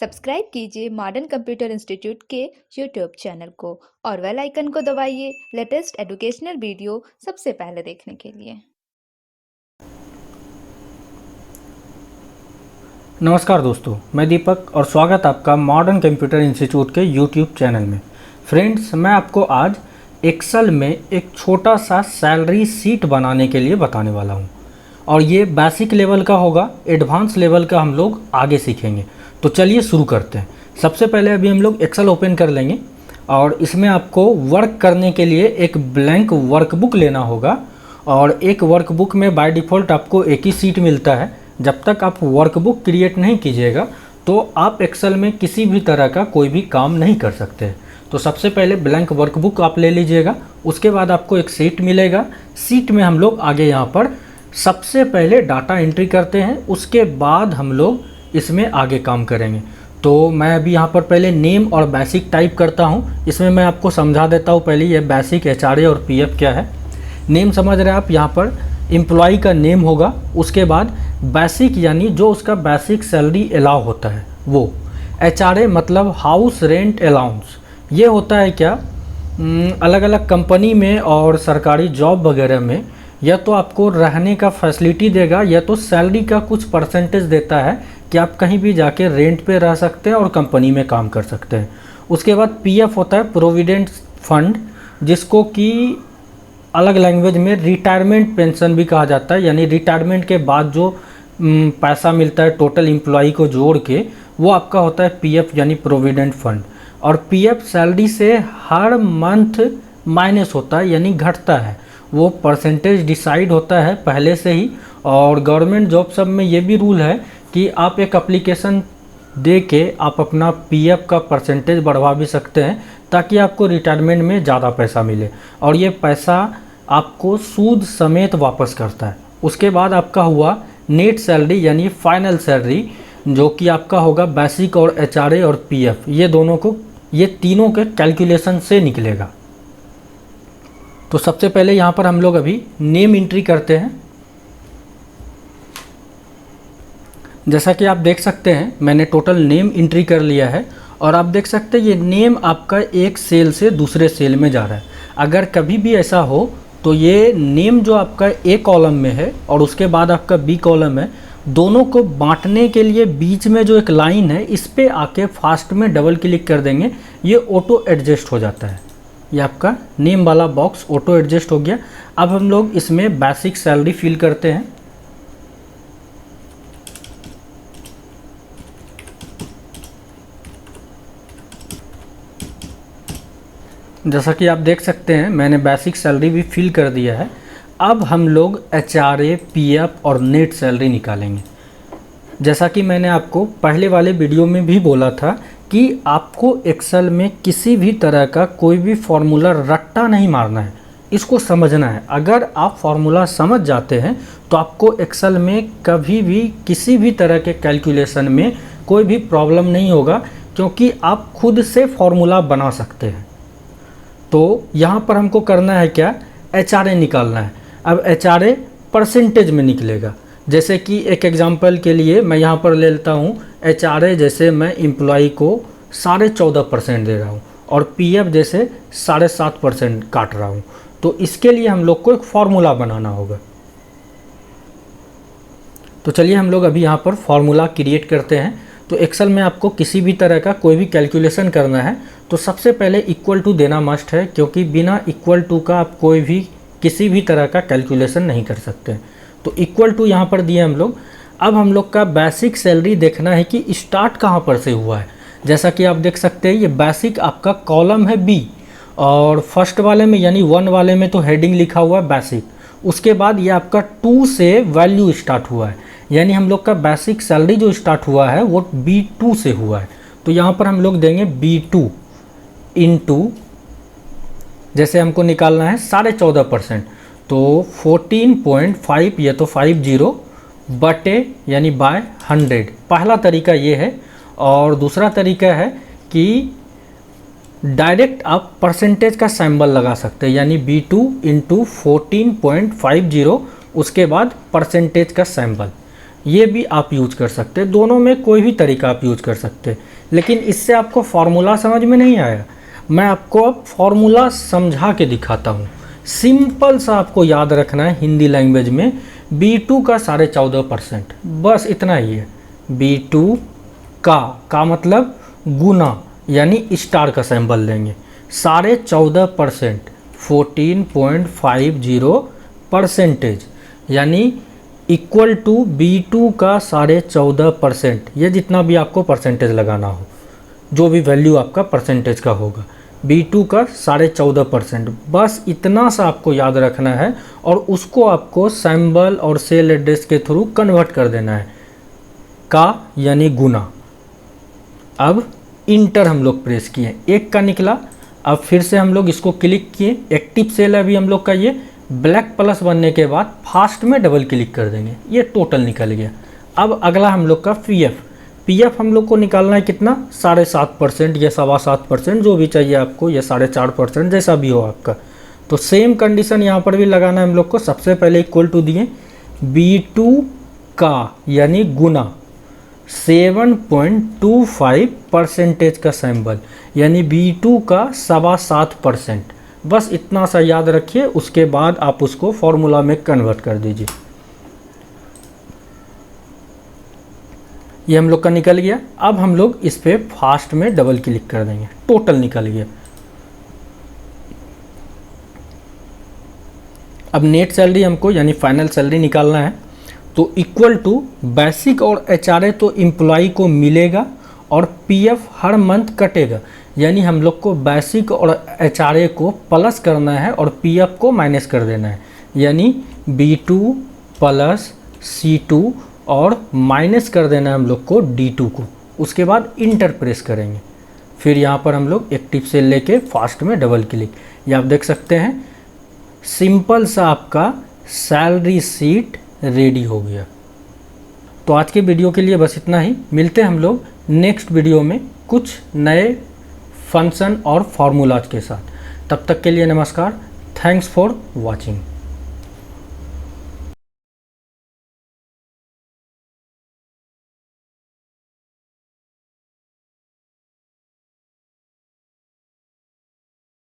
Subscribe कीजिए modern computer institute के YouTube channel को और बेल आइकन को दबाइए लेटेस्ट एजुकेशनल वीडियो सबसे पहले देखने के लिए। नमस्कार दोस्तों, मैं दीपक और स्वागत आपका मॉडर्न कंप्यूटर इंस्टीट्यूट के यूट्यूब चैनल में। फ्रेंड्स, मैं आपको आज एक्सेल में एक छोटा सा सैलरी शीट बनाने के लिए बताने वाला हूं और ये बेसिक लेवल का होगा, एडवांस लेवल का हम लोग आगे सीखेंगे। तो चलिए शुरू करते हैं। सबसे पहले अभी हम लोग एक्सेल ओपन कर लेंगे और इसमें आपको वर्क करने के लिए एक ब्लैंक वर्कबुक लेना होगा और एक वर्कबुक में बाय डिफ़ॉल्ट आपको एक ही सीट मिलता है। जब तक आप वर्कबुक क्रिएट नहीं कीजिएगा तो आप एक्सेल में किसी भी तरह का कोई भी काम नहीं कर सकते। तो सबसे पहले ब्लैंक वर्कबुक आप ले लीजिएगा, उसके बाद आपको एक सीट मिलेगा। सीट में हम लोग आगे यहाँ पर सबसे पहले डाटा एंट्री करते हैं, उसके बाद हम लोग इसमें आगे काम करेंगे। तो मैं अभी यहाँ पर पहले नेम और बेसिक टाइप करता हूँ। इसमें मैं आपको समझा देता हूँ पहले ये बेसिक, एचआरए और पीएफ क्या है। नेम समझ रहे हैं आप, यहाँ पर एम्प्लॉय का नेम होगा। उसके बाद बेसिक यानी जो उसका बेसिक सैलरी अलाउ होता है वो। एचआरए मतलब हाउस रेंट अलाउंस। ये होता है क्या, अलग अलग कंपनी में और सरकारी जॉब वगैरह में या तो आपको रहने का फैसिलिटी देगा या तो सैलरी का कुछ परसेंटेज देता है कि आप कहीं भी जाके रेंट पे रह सकते हैं और कंपनी में काम कर सकते हैं। उसके बाद पीएफ होता है प्रोविडेंट फंड, जिसको कि अलग लैंग्वेज में रिटायरमेंट पेंशन भी कहा जाता है, यानी रिटायरमेंट के बाद जो पैसा मिलता है टोटल एम्प्लॉय को जोड़ के, वो आपका होता है पीएफ यानी प्रोविडेंट फंड। और पीएफ सैलरी से हर मंथ माइनस होता है यानी घटता है, वो परसेंटेज डिसाइड होता है पहले से ही। और गवर्नमेंट जॉब सब में ये भी रूल है कि आप एक एप्लीकेशन दे के आप अपना पीएफ का परसेंटेज बढ़वा भी सकते हैं ताकि आपको रिटायरमेंट में ज़्यादा पैसा मिले, और ये पैसा आपको सूद समेत वापस करता है। उसके बाद आपका हुआ नेट सैलरी यानी फाइनल सैलरी, जो कि आपका होगा बेसिक और एचआरए और पीएफ, ये तीनों के कैलकुलेशन से निकलेगा। तो सबसे पहले यहाँ पर हम लोग अभी नेम एंट्री करते हैं। जैसा कि आप देख सकते हैं मैंने टोटल नेम एंट्री कर लिया है और आप देख सकते हैं ये नेम आपका एक सेल से दूसरे सेल में जा रहा है। अगर कभी भी ऐसा हो तो ये नेम जो आपका ए कॉलम में है और उसके बाद आपका बी कॉलम है, दोनों को बांटने के लिए बीच में जो एक लाइन है इस पे आके फास्ट में डबल क्लिक कर देंगे, ये ऑटो एडजस्ट हो जाता है। ये आपका नेम वाला बॉक्स ऑटो एडजस्ट हो गया। अब हम लोग इसमें बेसिक सैलरी फिल करते हैं। जैसा कि आप देख सकते हैं मैंने बेसिक सैलरी भी फिल कर दिया है। अब हम लोग एचआरए, पीएफ और नेट सैलरी निकालेंगे। जैसा कि मैंने आपको पहले वाले वीडियो में भी बोला था कि आपको एक्सेल में किसी भी तरह का कोई भी फॉर्मूला रट्टा नहीं मारना है, इसको समझना है। अगर आप फॉर्मूला समझ जाते हैं तो आपको एक्सेल में कभी भी किसी भी तरह के कैलकुलेशन में कोई भी प्रॉब्लम नहीं होगा, क्योंकि आप खुद से फॉर्मूला बना सकते हैं। तो यहाँ पर हमको करना है क्या, एचआरए निकालना है। अब एचआरए परसेंटेज में निकलेगा। जैसे कि एक एग्जांपल के लिए मैं यहाँ पर ले लेता हूँ एचआरए, जैसे मैं एम्प्लॉय को 14.5% दे रहा हूँ और पीएफ जैसे 7.5% काट रहा हूँ। तो इसके लिए हम लोग को एक फार्मूला बनाना होगा। तो चलिए हम लोग अभी यहाँ पर फार्मूला क्रिएट करते हैं। तो एक्सेल में आपको किसी भी तरह का कोई भी कैलकुलेशन करना है तो सबसे पहले इक्वल टू देना मस्ट है, क्योंकि बिना इक्वल टू का आप कोई भी किसी भी तरह का कैलकुलेशन नहीं कर सकते। तो इक्वल टू यहाँ पर दिए हम लोग। अब हम लोग का बेसिक सैलरी देखना है कि स्टार्ट कहाँ पर से हुआ है। जैसा कि आप देख सकते हैं ये बेसिक आपका कॉलम है बी, और फर्स्ट वाले में यानी 1 वाले में तो हेडिंग लिखा हुआ है बेसिक। उसके बाद ये आपका 2 से वैल्यू स्टार्ट हुआ है, यानी हम लोग का बेसिक सैलरी जो स्टार्ट हुआ है वो B2 से हुआ है। तो यहाँ पर हम लोग देंगे B2 इंटू, जैसे हमको निकालना है 14.5%, तो 14.5, ये तो 50 बटे यानी बाय 100। पहला तरीका ये है। और दूसरा तरीका है कि डायरेक्ट आप परसेंटेज का सिंबल लगा सकते हैं, यानी B2 इंटू 14.50, उसके बाद परसेंटेज का सिंबल। ये भी आप यूज कर सकते हैं। दोनों में कोई भी तरीका आप यूज कर सकते हैं, लेकिन इससे आपको फार्मूला समझ में नहीं आया। मैं आपको अब फार्मूला समझा के दिखाता हूँ। सिंपल सा आपको याद रखना है हिंदी लैंग्वेज में, B2 का 14.5%, बस इतना ही है। B2 का मतलब गुना, यानी स्टार का सिंबल लेंगे। 14.5%, 14.50%, यानी इक्वल टू B2 का 14.5%। ये जितना भी आपको परसेंटेज लगाना हो, जो भी वैल्यू आपका परसेंटेज का होगा, B2 का 14.5%, बस इतना सा आपको याद रखना है। और उसको आपको सिंबल और सेल एड्रेस के थ्रू कन्वर्ट कर देना है, का यानी गुना। अब इंटर हम लोग प्रेस किए, 1 का निकला। अब फिर से हम लोग इसको क्लिक किए, एक्टिव सेल है अभी हम लोग का। ये ब्लैक प्लस बनने के बाद फास्ट में डबल क्लिक कर देंगे, ये टोटल निकल गया। अब अगला हम लोग का पीएफ हम लोग को निकालना है कितना, 7.5% या 7.25%, जो भी चाहिए आपको, या 4.5%, जैसा भी हो आपका। तो सेम कंडीशन यहाँ पर भी लगाना है हम लोग को। सबसे पहले इक्वल टू दिए, B2 का यानी गुना 7.25% का सिंबल, यानी B2 का 7.25%। बस इतना सा याद रखिए, उसके बाद आप उसको फॉर्मूला में कन्वर्ट कर दीजिए। ये हम लोग का निकल गया। अब हम लोग इस पे फास्ट में डबल क्लिक कर देंगे, टोटल निकल गया। अब नेट सैलरी हमको यानी फाइनल सैलरी निकालना है। तो इक्वल टू बेसिक और HRA तो एम्प्लॉई को मिलेगा, और PF हर मंथ कटेगा, यानी हम लोग को बेसिक और HRA को प्लस करना है और PF को माइनस कर देना है, यानी B2 प्लस C2 और माइनस कर देना है हम लोग को D2 को। उसके बाद इंटर प्रेस करेंगे, फिर यहाँ पर हम लोग एक्टिव से लेके फास्ट में डबल क्लिक। ये आप देख सकते हैं, सिंपल सा आपका सैलरी शीट रेडी हो गया। तो आज के वीडियो के लिए बस इतना ही। मिलते हैं हम लोग नेक्स्ट वीडियो में कुछ नए फंक्शन और फार्मूलाज के साथ। तब तक के लिए नमस्कार। Thanks for watching.